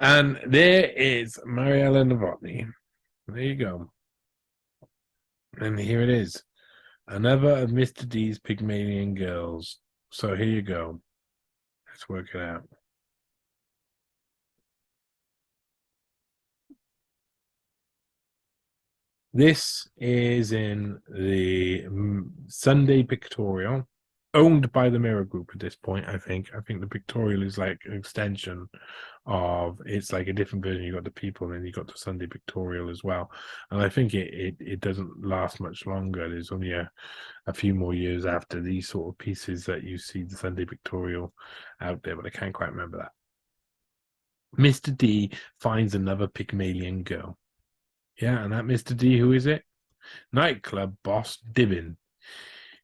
And there is Mariella Novotny. There you go. And here it is. Another of Mr. D's Pygmalion girls. So here you go. Let's work it out. This is in the Sunday Pictorial, owned by the Mirror Group at this point, I think. I think the Pictorial is like an extension of, it's like a different version. You got the People, and then you got the Sunday Pictorial as well. And I think it doesn't last much longer. There's only a few more years after these sort of pieces that you see the Sunday Pictorial out there, but I can't quite remember that. Mr. D finds another Pygmalion girl. Yeah, and that Mr. D, who is it? Nightclub boss Dibben.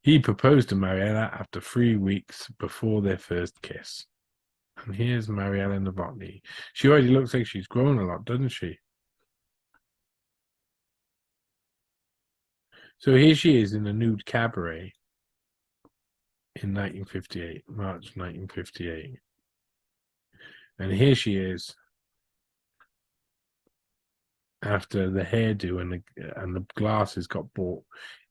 He proposed to Mariella after 3 weeks before their first kiss. And here's Mariella Novotny. She already looks like she's grown a lot, doesn't she? So here she is in a nude cabaret in 1958, March 1958. And here she is after the hairdo and the glasses got bought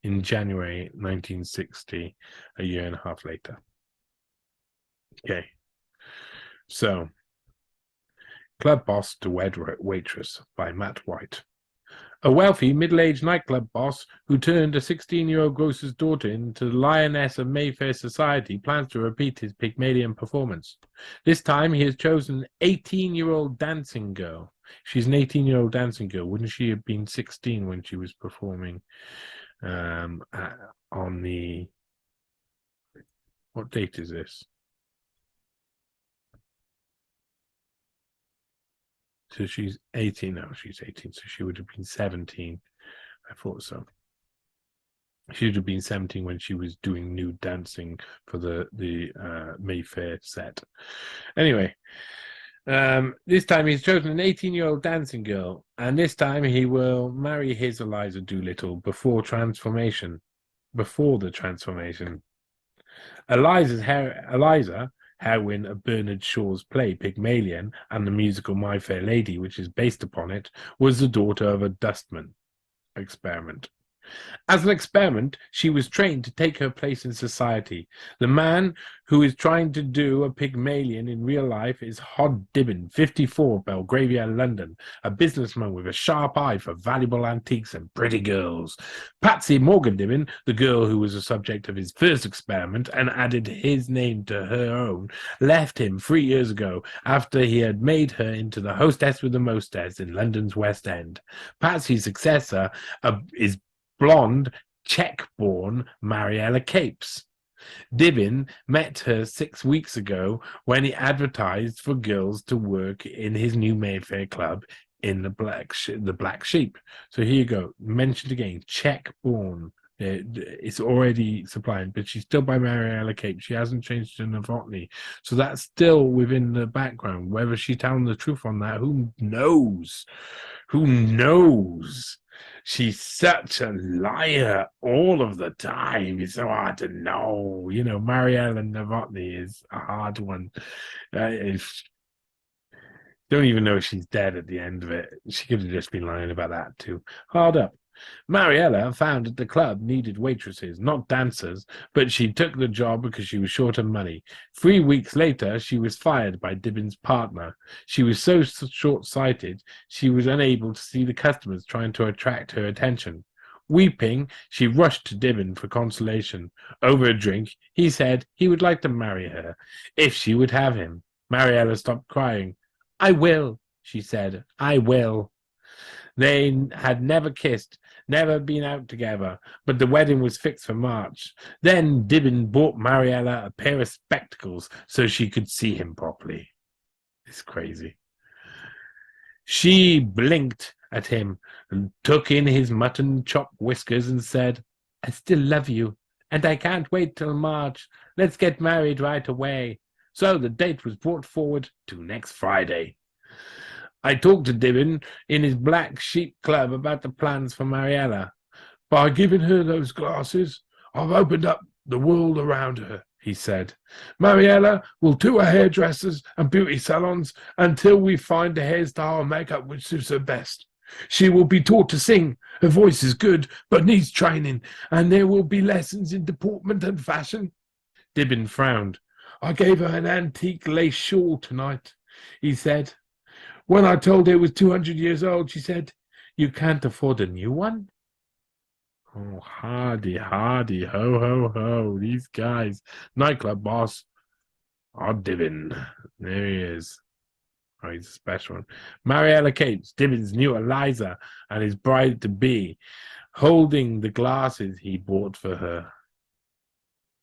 in January 1960, a year and a half later. Okay. So, Club Boss to Waitress by Matt White. A wealthy, middle-aged nightclub boss who turned a 16-year-old grocer's daughter into the lioness of Mayfair society plans to repeat his Pygmalion performance. This time, he has chosen an 18-year-old dancing girl. She's an 18-year-old dancing girl. Wouldn't she have been 16 when she was performing on the... What date is this? So she's 18 now. She's 18, so she would have been 17. I thought so. She would have been 17 when she was doing nude dancing for the Mayfair set. Anyway, this time he's chosen an 18-year-old dancing girl, and this time he will marry his Eliza Doolittle before the transformation. Eliza, heroine of Bernard Shaw's play Pygmalion and the musical My Fair Lady, which is based upon it, was the daughter of a dustman. Experiment. As an experiment, she was trained to take her place in society. The man who is trying to do a Pygmalion in real life is Hod Dibben, 54, Belgravia, London, a businessman with a sharp eye for valuable antiques and pretty girls. Patsy Morgan Dibben, the girl who was the subject of his first experiment and added his name to her own, left him 3 years ago after he had made her into the hostess with the mostess in London's West End. Patsy's successor is blonde, Czech-born Mariella Capes. Dibben met her 6 weeks ago when he advertised for girls to work in his new Mayfair club in the Black Sheep. So here you go. Mentioned again, Czech-born. It's already supplying, but she's still by Mariella Capes. She hasn't changed to Novotny. So that's still within the background. Whether she's telling the truth on that, who knows? Who knows? She's such a liar all of the time. It's so hard to know. You know, Mariella Novotny is a hard one. Don't even know if she's dead at the end of it. She could have just been lying about that too. Hard up. Mariella found that the club needed waitresses, not dancers, but she took the job because she was short of money. 3 weeks later, she was fired by Dibben's partner. She was so short-sighted, she was unable to see the customers trying to attract her attention. Weeping, she rushed to Dibben for consolation. Over a drink, he said he would like to marry her, if she would have him. Mariella stopped crying. "I will," she said. "I will." They had never kissed, never been out together, but the wedding was fixed for March. Then Dibben bought Mariella a pair of spectacles so she could see him properly. It's crazy. She blinked at him and took in his mutton chop whiskers and said, "I still love you, and I can't wait till March. Let's get married right away." So the date was brought forward to next Friday. I talked to Dibben in his Black Sheep Club about the plans for Mariella. "By giving her those glasses, I've opened up the world around her," he said. Mariella will tour hairdressers and beauty salons until we find a hairstyle and makeup which suits her best. She will be taught to sing. Her voice is good, but needs training, and there will be lessons in deportment and fashion. Dibben frowned. I gave her an antique lace shawl tonight, he said. When I told her it was 200 years old, she said, You can't afford a new one? Oh, hardy, hardy, ho, ho, ho. These guys. Nightclub boss. Hod Dibben. There he is. Oh, he's a special one. Mariella Capes, Dibben's new Eliza, and his bride-to-be, holding the glasses he bought for her.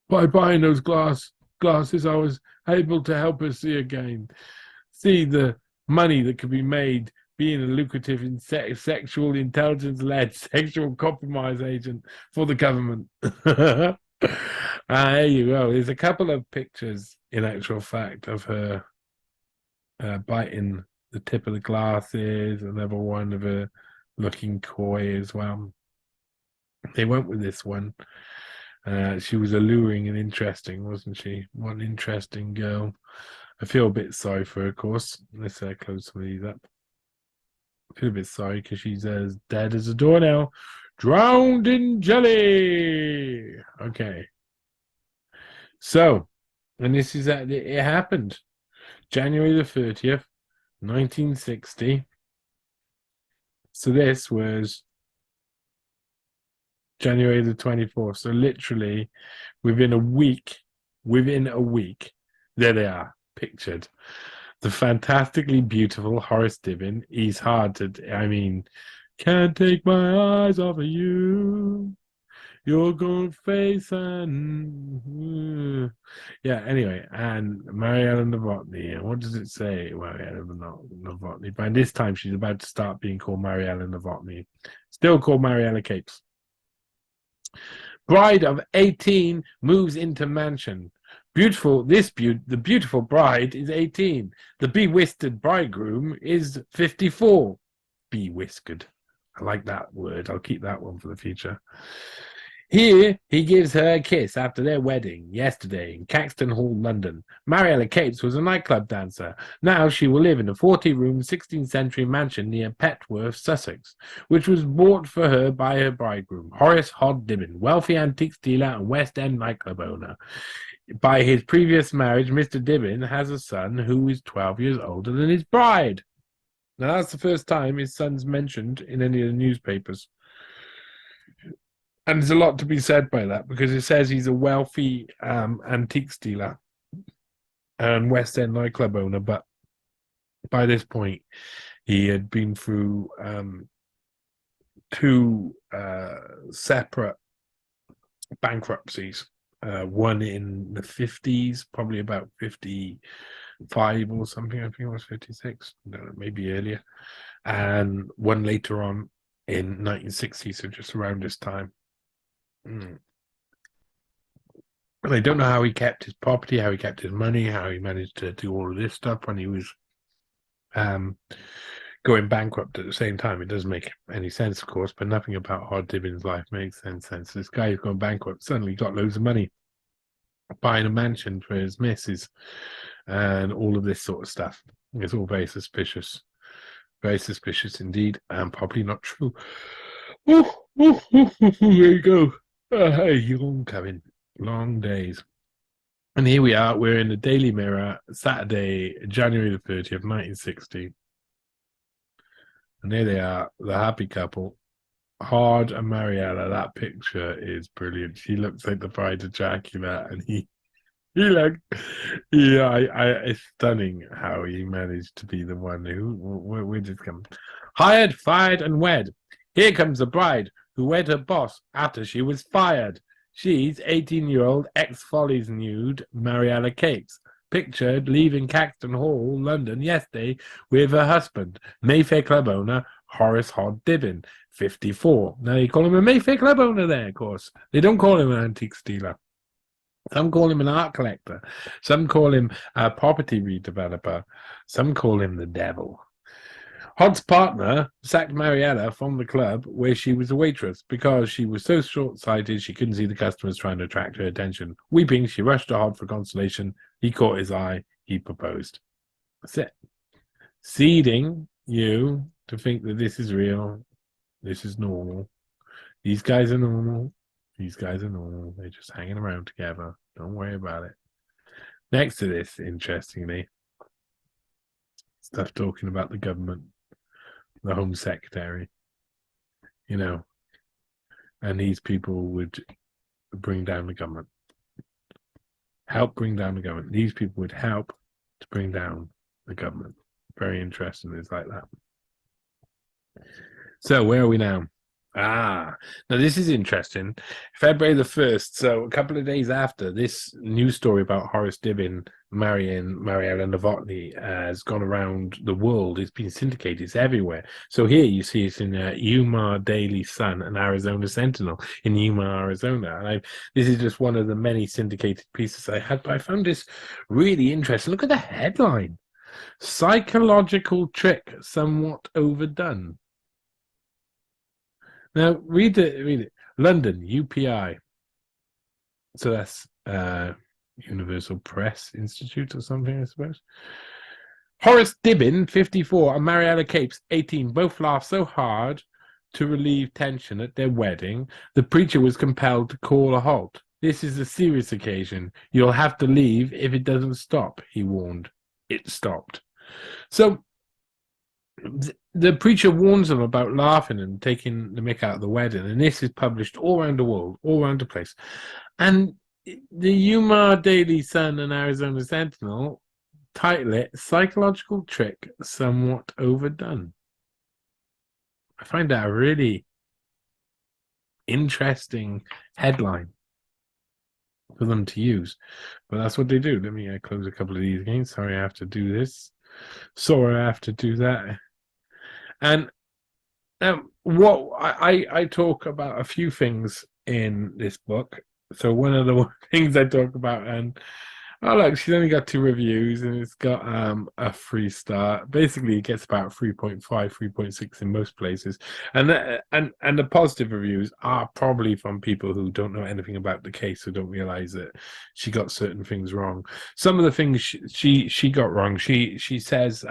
By buying those glasses, I was able to help her see again. See the money that could be made being a lucrative sexual intelligence-led sexual compromise agent for the government. There you go. There's a couple of pictures, in actual fact, of her biting the tip of the glasses. Another one of her looking coy as well. They went with this one. She was alluring and interesting, wasn't she? One interesting girl. I feel a bit sorry for her, of course. Let's close some of these up. I feel a bit sorry because she's as dead as a doornail. Drowned in jelly. Okay. So, and this is that it happened. January the 30th, 1960. So this was January the 24th. So literally within a week, there they are, pictured. The fantastically beautiful Horace Dibben. He's hard to, can't take my eyes off of you. You're going to face and anyway, and Mariella Novotny. And what does it say, Mariella Novotny? By this time, she's about to start being called Mariella Novotny. Still called Mariella Capes. Bride of 18 moves into mansion. The beautiful bride is 18. The bewhiskered bridegroom is 54. Bewhiskered. I like that word. I'll keep that one for the future. Here, he gives her a kiss after their wedding yesterday in Caxton Hall, London. Mariella Capes was a nightclub dancer. Now she will live in a 40-room 16th century mansion near Petworth, Sussex, which was bought for her by her bridegroom, Horace Hod Dibben, wealthy antique dealer and West End nightclub owner. By his previous marriage, Mr. Dibben has a son who is 12 years older than his bride. Now, that's the first time his son's mentioned in any of the newspapers. And there's a lot to be said by that, because it says he's a wealthy antiques dealer and West End nightclub owner, but by this point, he had been through two separate bankruptcies. One in the 50s, probably about 55 or something. I think it was 56, no, maybe earlier. And one later on in 1960, so just around this time. And I don't know how he kept his property, how he kept his money, how he managed to do all of this stuff when he was going bankrupt at the same time. It doesn't make any sense, of course, but nothing about Hod Dibben's life makes any sense. This guy who's gone bankrupt suddenly got loads of money, buying a mansion for his missus and all of this sort of stuff. It's all very suspicious. Very suspicious indeed, and probably not true. There you go. Hey, you're coming. Long days. And here we are. We're in the Daily Mirror, Saturday, January the 30th, 1960. And there they are, the happy couple. Hod and Mariella. That picture is brilliant. She looks like the bride of Dracula, and it's stunning how he managed to be the one who, where did it come? Hired, fired, and wed. Here comes the bride who wed her boss after she was fired. She's 18-year-old ex-Follies nude Mariella Capes, pictured leaving Caxton Hall, London, yesterday with her husband, Mayfair Club owner Horace Hod Dibben, 54. Now, they call him a Mayfair Club owner there, of course. They don't call him an antique dealer. Some call him an art collector. Some call him a property redeveloper. Some call him the devil. Hod's partner sacked Mariella from the club where she was a waitress because she was so short-sighted she couldn't see the customers trying to attract her attention. Weeping, she rushed to Hod for consolation. He caught his eye. He proposed. That's it. Seeding you to think that this is real. This is normal. These guys are normal. These guys are normal. They're just hanging around together. Don't worry about it. Next to this, interestingly, stuff talking about the government, the Home Secretary, and these people would bring down the government, help bring down the government. These people would help to bring down the government. Very interesting. It's like that. So where are we now? Now this is interesting. February the 1st, so a couple of days after this news story about Horace Dibben marrying Mariella Novotny has gone around the world. It's been syndicated. It's everywhere. So here you see it's in Yuma Daily Sun and Arizona Sentinel in Yuma, Arizona. And this is just one of the many syndicated pieces I had, but I found this really interesting. Look at the headline. Psychological trick somewhat overdone. Now, read it. London, UPI. So that's Universal Press Institute or something, I suppose. Horace Dibben, 54, and Mariella Capes, 18, both laughed so hard to relieve tension at their wedding, the preacher was compelled to call a halt. This is a serious occasion. You'll have to leave if it doesn't stop, he warned. It stopped. So the preacher warns them about laughing and taking the mick out of the wedding, and this is published all around the world, all around the place. And the Yuma Daily Sun and Arizona Sentinel title it "Psychological Trick Somewhat Overdone." I find that a really interesting headline for them to use, but that's what they do. Let me close a couple of these again. Sorry, I have to do this. Sorry, I have to do that. And what I talk about a few things in this book. So one of the things I talk about, and look, she's only got 2 reviews, and it's got a 3-star. Basically, it gets about 3.5, 3.6 in most places, and the positive reviews are probably from people who don't know anything about the case, who don't realize that she got certain things wrong. Some of the things she got wrong. She says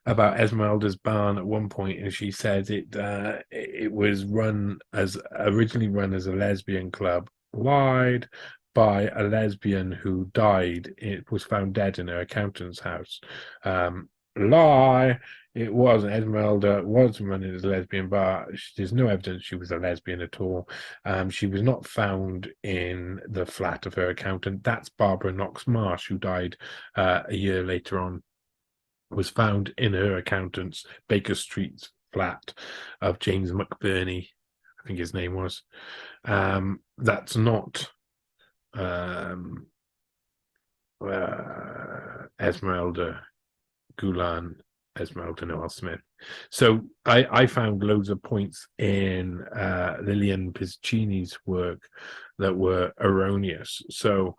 about Esmeralda's barn at one point, and she says it was originally run as a lesbian club, lied, by a lesbian who died. It was found dead in her accountant's house. Lie. It wasn't. Esmeralda was running as a lesbian bar. There's no evidence she was a lesbian at all. She was not found in the flat of her accountant. That's Barbara Knox Marsh, who died a year later on. Was found in her accountant's Baker Street flat of James McBurney, I think his name was. That's not Esmeralda Gulan, Esmeralda Noel Smith. So I found loads of points in Lillian Piccini's work that were erroneous. So,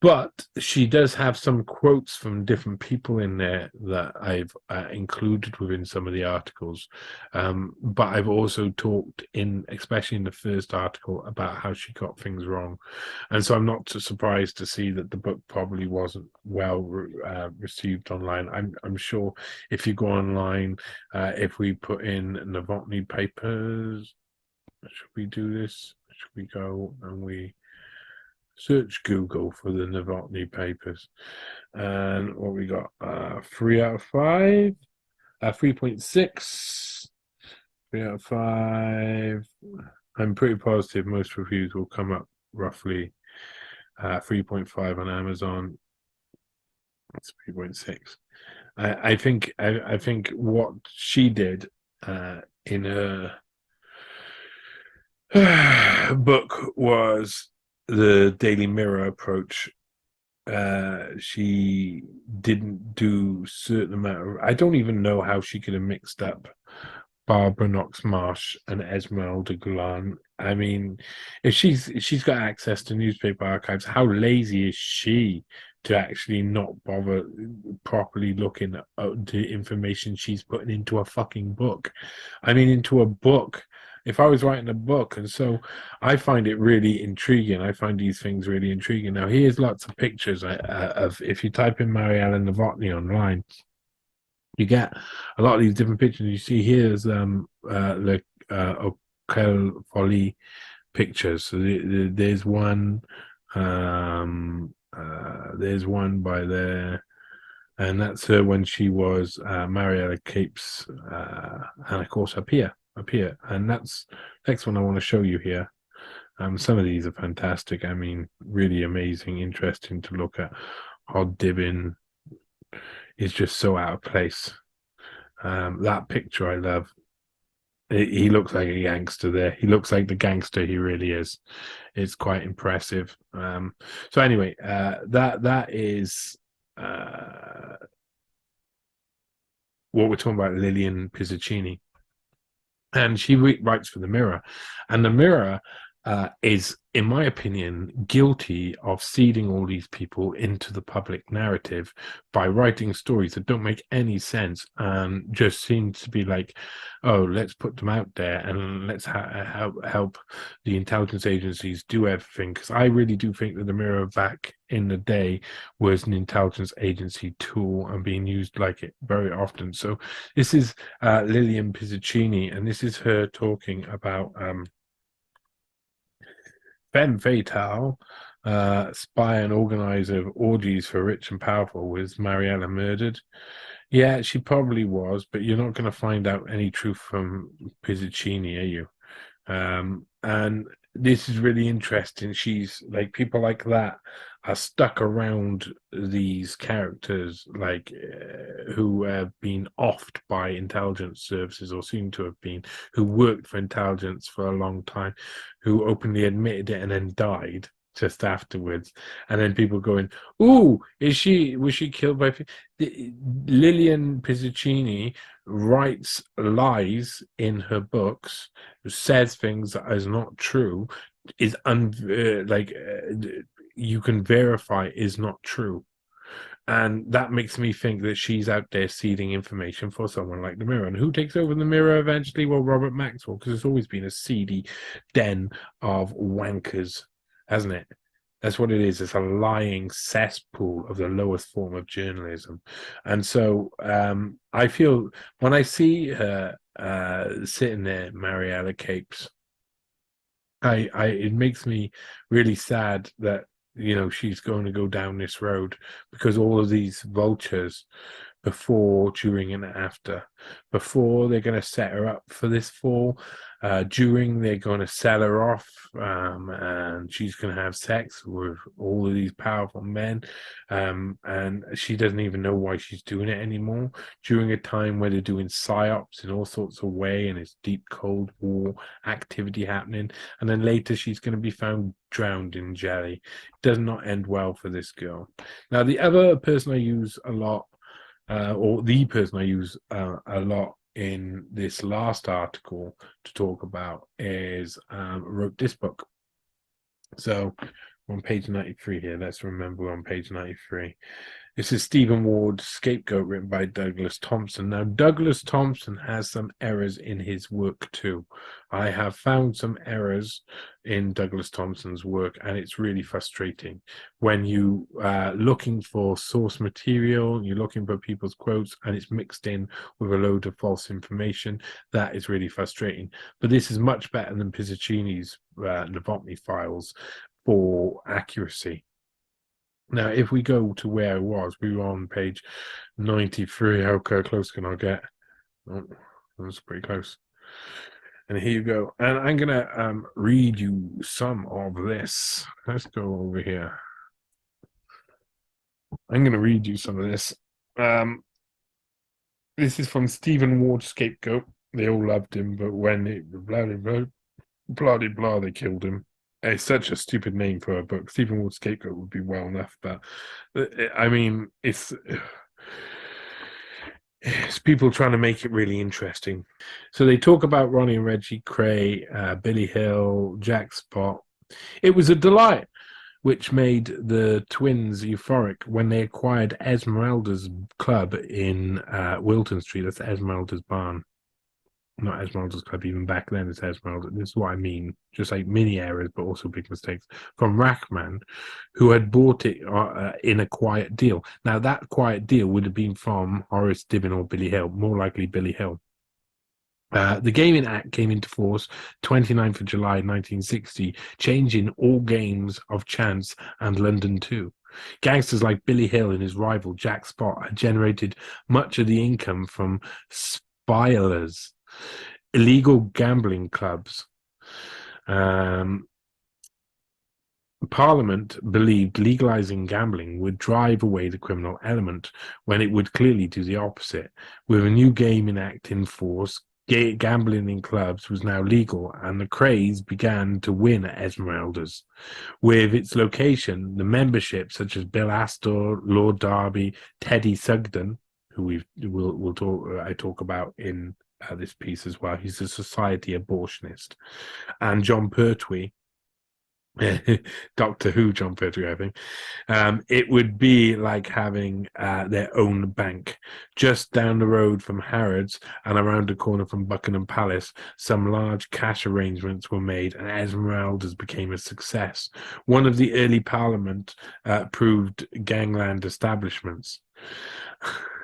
but she does have some quotes from different people in there that I've included within some of the articles. But I've also talked especially in the first article, about how she got things wrong. And so I'm not too surprised to see that the book probably wasn't well received online. I'm sure if you go online, if we put in Novotny papers, should we do this? Should we go and we search Google for the Novotny papers, and what we got? 3 out of 5, 3.6, 3 out of 5. I'm pretty positive most reviews will come up roughly 3.5 on Amazon. That's 3.6. I think what she did in her book was the Daily Mirror approach. She didn't do certain amount of, I don't even know how she could have mixed up Barbara Knox Marsh and Esmeralda Gulan. I mean, if she's got access to newspaper archives, how lazy is she to actually not bother properly looking at the information she's putting into a fucking book. I mean, into a book. If I was writing a book, and so I find it really intriguing. I find these things really intriguing. Now, here's lots of pictures of, if you type in Mariella Novotny online, you get a lot of these different pictures. You see here's the Okel Folly pictures. So there's one, there's one by there, and that's her when she was Mariella Capes, and of course up here, and that's next one I want to show you here. Some of these are fantastic. I mean, really amazing, interesting to look at. Hod Dibben is just so out of place. That picture I love. He looks like a gangster there. He looks like the gangster he really is. It's quite impressive. So anyway, that is what we're talking about, Lillian Pizzacchini. And she writes for the Mirror, and the Mirror is, in my opinion, guilty of seeding all these people into the public narrative by writing stories that don't make any sense and just seem to be like, oh, let's put them out there and let's help the intelligence agencies do everything. Because I really do think that the Mirror back in the day was an intelligence agency tool and being used like it very often. So this is Lillian Pizzacchini, and this is her talking about femme fatale, spy and organizer of orgies for rich and powerful. Was Mariella murdered? Yeah, she probably was, but you're not going to find out any truth from Pizzacchini, are you? And this is really interesting. She's like, people like that are stuck around these characters, like who have been offed by intelligence services or seem to have been, who worked for intelligence for a long time, who openly admitted it and then died just afterwards. And then people going, "Ooh, was she killed by?" Lillian Pizzacchini writes lies in her books, says things that is not true, is you can verify is not true. And that makes me think that she's out there seeding information for someone like the Mirror. And who takes over the Mirror eventually? Well, Robert Maxwell, because it's always been a seedy den of wankers, hasn't it? That's what it is. It's a lying cesspool of the lowest form of journalism. And so I feel when I see her sitting there, Mariella Capes, it makes me really sad that she's going to go down this road, because all of these vultures, before, during, and after, before they're going to set her up for this fall, during they're going to sell her off, and she's going to have sex with all of these powerful men, and she doesn't even know why she's doing it anymore, during a time where they're doing psyops in all sorts of way and it's deep Cold War activity happening, and then later she's going to be found drowned in jelly. It does not end well for this girl. Now, the other person I use a lot, or the person I use a lot in this last article to talk about, is wrote this book. So on page 93 here, let's remember on page 93. This is Stephen Ward's Scapegoat, written by Douglas Thompson. Now, Douglas Thompson has some errors in his work too. I have found some errors in Douglas Thompson's work, and it's really frustrating. When you are looking for source material, you're looking for people's quotes, and it's mixed in with a load of false information, that is really frustrating. But this is much better than Pizzacchini's Novotny files for accuracy. Now, if we go to where I was, we were on page 93. How close can I get? Oh, that's pretty close. And here you go. And I'm going to read you some of this. Let's go over here. I'm going to read you some of this. This is from Stephen Ward's Scapegoat. They all loved him, but when it blah, they killed him. It's such a stupid name for a book. Stephen Ward's Scapegoat would be well enough, but I mean, it's people trying to make it really interesting. So they talk about Ronnie and Reggie Cray, Billy Hill, Jack Spot. It was a delight. which made the twins euphoric when they acquired Esmeralda's club in Wilton Street. That's Esmeralda's barn. Not Esmeralda's club, even back then it's Esmeralda. This is what I mean. Just like mini errors, but also big mistakes. From Rachman, who had bought it in a quiet deal. Now, that quiet deal would have been from Horace Dibben or Billy Hill, more likely Billy Hill. The Gaming Act came into force 29th of July 1960, changing all games of chance and London too. Gangsters like Billy Hill and his rival Jack Spot had generated much of the income from spilers, illegal gambling clubs. Parliament believed legalizing gambling would drive away the criminal element, when it would clearly do the opposite. With a new Gaming Act in force, gambling in clubs was now legal, and the craze began to win at Esmeralda's. With its location, the membership, such as Bill Astor, Lord Derby, Teddy Sugden, who I talk about in this piece as well. He's a society abortionist, and John Pertwee, Doctor Who John Pertwee, I think. It would be like having their own bank. Just down the road from Harrods and around the corner from Buckingham Palace, some large cash arrangements were made, and Esmeralda's became a success. One of the early Parliament approved gangland establishments.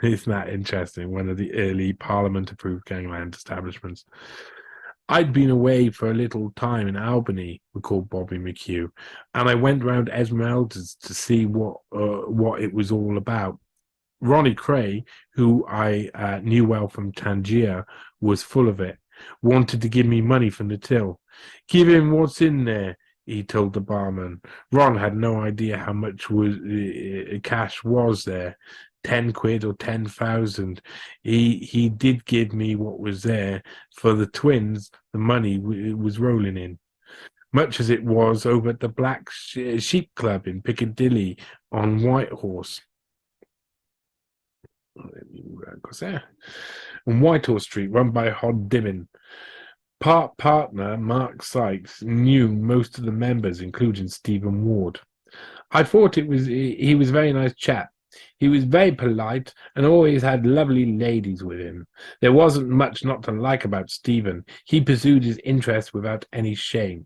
Isn't that interesting? One of the early Parliament approved gangland establishments. I'd been away for a little time in Albany, recalled Bobby McHugh, and I went round Esmeralda's to see what it was all about. Ronnie Cray, who I knew well from Tangier, was full of it, wanted to give me money from the till. Give him what's in there, he told the barman. Ron had no idea how much cash was there. 10 quid or 10,000. He did give me what was there. For the twins, the money was rolling in, much as it was over at the Black Sheep Club in Piccadilly on Whitehorse. On Whitehorse Street, run by Hod Dibben. Partner Mark Sykes knew most of the members, including Stephen Ward. I thought he was a very nice chap. He was very polite and always had lovely ladies with him. There wasn't much not to like about Stephen. He pursued his interests without any shame.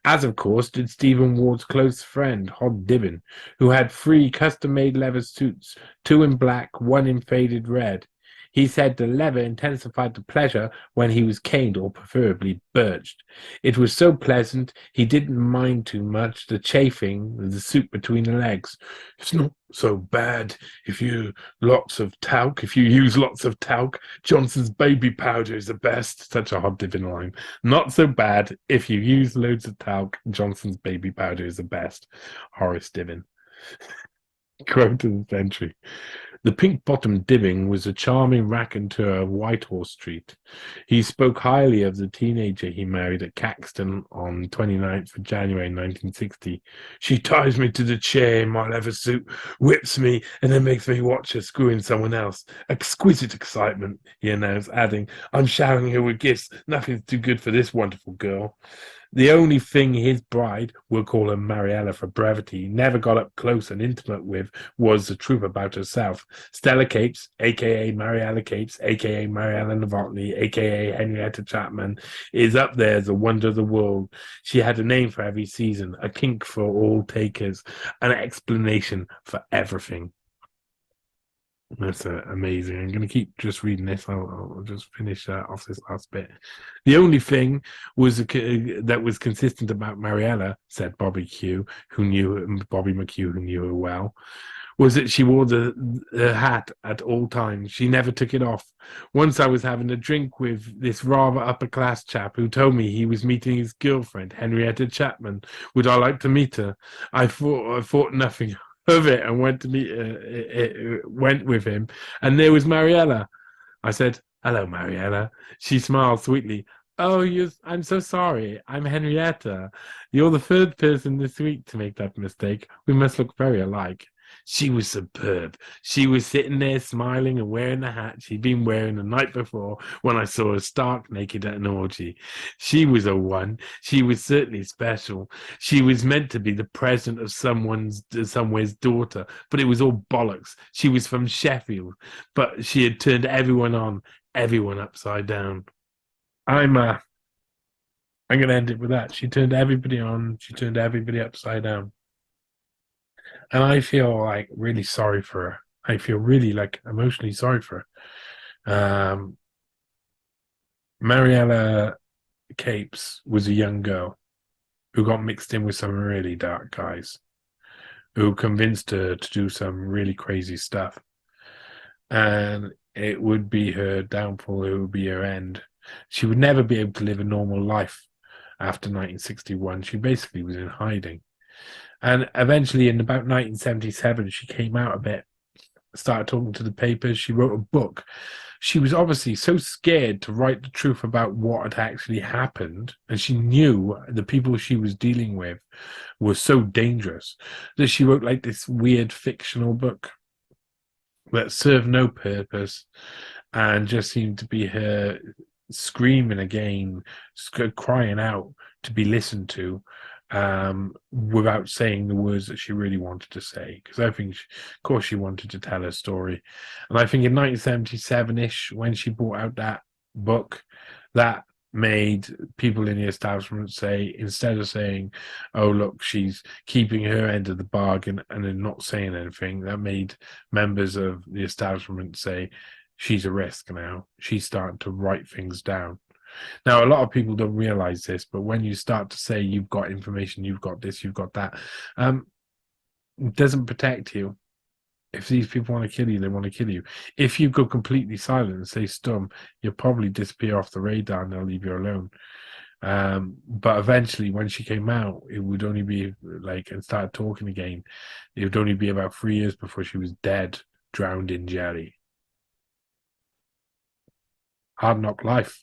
As, of course, did Stephen Ward's close friend, Hod Dibben, who had 3 custom-made leather suits, 2 in black, 1 in faded red. He said the leather intensified the pleasure when he was caned or preferably birched. It was so pleasant he didn't mind too much the chafing of the suit between the legs. It's not so bad if you use lots of talc. Johnson's baby powder is the best. Such a Hod Dibben line. Not so bad if you use loads of talc. Johnson's baby powder is the best. Horace Dibben. Quote of the century. The pink-bottomed Dibben was a charming raconteur of Whitehorse Street. He spoke highly of the teenager he married at Caxton on 29th of January 1960. She ties me to the chair in my leather suit, whips me, and then makes me watch her screwing someone else. Exquisite excitement, he announced, adding, I'm showering her with gifts. Nothing's too good for this wonderful girl. The only thing his bride, we'll call her Mariella for brevity, never got up close and intimate with was the truth about herself. Stella Capes, a.k.a. Mariella Capes, a.k.a. Mariella Novotny, a.k.a. Henrietta Chapman, is up there as a wonder of the world. She had a name for every season, a kink for all takers, an explanation for everything. That's amazing. I'm going to keep just reading this. I'll just finish off this last bit. The only thing that was consistent about Mariella, said Bobby McHugh, who knew her well, was that she wore the hat at all times. She never took it off. Once I was having a drink with this rather upper-class chap who told me he was meeting his girlfriend, Henrietta Chapman. Would I like to meet her? I thought nothing of it and went with him, and there was Mariella. I said, hello, Mariella. She smiled sweetly. Oh, I'm so sorry. I'm Henrietta. You're the third person this week to make that mistake. We must look very alike. She was superb. She was sitting there smiling and wearing the hat she'd been wearing the night before when I saw her stark naked at an orgy. She was a one. She was certainly special. She was meant to be the president of somewhere's daughter, but it was all bollocks. She was from Sheffield, but she had turned everyone on, everyone upside down. I'm uh I'm gonna end it with that. She turned everybody on, she turned everybody upside down. And I feel like really sorry for her. I feel really like emotionally sorry for her. Mariella Capes was a young girl who got mixed in with some really dark guys who convinced her to do some really crazy stuff. And it would be her downfall, it would be her end. She would never be able to live a normal life after 1961. She basically was in hiding. And eventually, in about 1977, she came out a bit, started talking to the papers. She wrote a book. She was obviously so scared to write the truth about what had actually happened, and she knew the people she was dealing with were so dangerous that she wrote like this weird fictional book that served no purpose and just seemed to be her screaming again, crying out to be listened to, without saying the words that she really wanted to say. Because I think, of course, she wanted to tell her story. And I think in 1977-ish, when she brought out that book, that made people in the establishment say, instead of saying, oh, look, she's keeping her end of the bargain and then not saying anything, that made members of the establishment say, she's a risk now. She's starting to write things down. Now, a lot of people don't realize this, but when you start to say you've got information, you've got this, you've got that, it doesn't protect you. If these people want to kill you, they want to kill you. If you go completely silent and say stum, you'll probably disappear off the radar and they'll leave you alone. But eventually, when she came out, it would only be like, and started talking again, it would only be about 3 years before she was dead, drowned in jelly. Hard knock life.